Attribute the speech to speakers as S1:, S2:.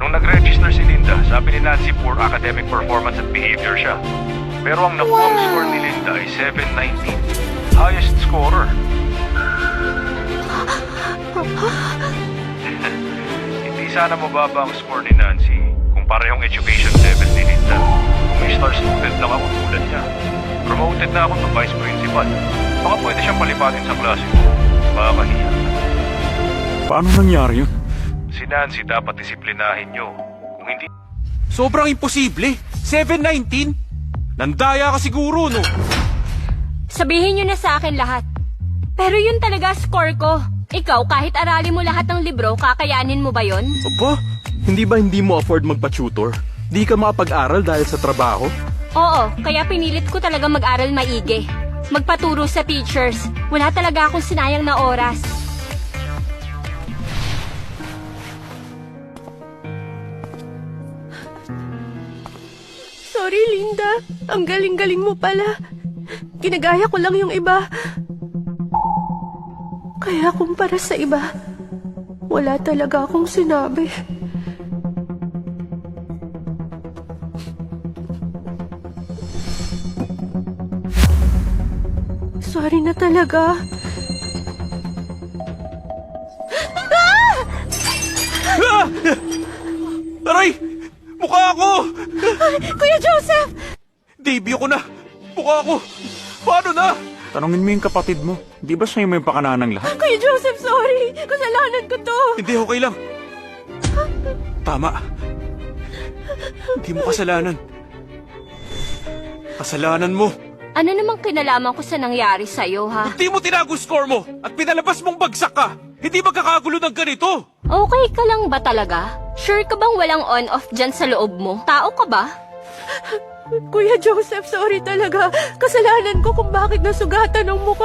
S1: Nung nag-register si Linda, sabi ni Nancy poor academic performance at behavior siya. Pero ang nakuha score ni Linda ay 719. Highest scorer. Hindi sana mababa ang score ni Nancy kung parehong education level ni Linda. Kung may star student lang ako tulad niya. Promoted na ako ng vice principal. Baka pwede siyang palipatin sa klase ko. Makakahiya.
S2: Paano nangyari yun?
S1: Si Nancy dapat disiplinahin niyo. Kung hindi...
S2: Sobrang imposible. 719? Nandaya ka siguro, no?
S3: Sabihin niyo na sa akin lahat. Pero yun talaga score ko. Ikaw, kahit aralin mo lahat ng libro, kakayanin mo ba yon?
S2: Aba, hindi mo afford magpa-tutor? Di ka makapag-aral dahil sa trabaho?
S3: Oo, kaya pinilit ko talaga mag-aral maigi. Magpaturo sa teachers. Wala talaga akong sinayang na oras.
S4: Sorry, Linda. Ang galing-galing mo pala. Ginagaya ko lang yung iba. Kaya kumpara sa iba, wala talaga akong sinabi. Sorry na talaga.
S2: Aray! Mukha ako!
S4: Kuya Joseph!
S2: Davey ako na! Mukha ako! Paano na? Tanungin mo yung kapatid mo. Di ba siya yung may pakana ng lahat?
S4: Kuya Joseph, sorry! Kasalanan ko to!
S2: Hindi, okay lang. Tama. Hindi mo kasalanan. Kasalanan mo.
S3: Ano namang kinalaman ko sa nangyari sa'yo, ha?
S2: Hindi mo tinago score mo at pinalabas mong bagsak ka. Hindi magkakagulo ng ganito.
S3: Okay ka lang ba talaga? Sure ka bang walang on-off dyan sa loob mo? Tao ka ba?
S4: Kuya Joseph, sorry talaga. Kasalanan ko kung bakit nasugatan ang mukha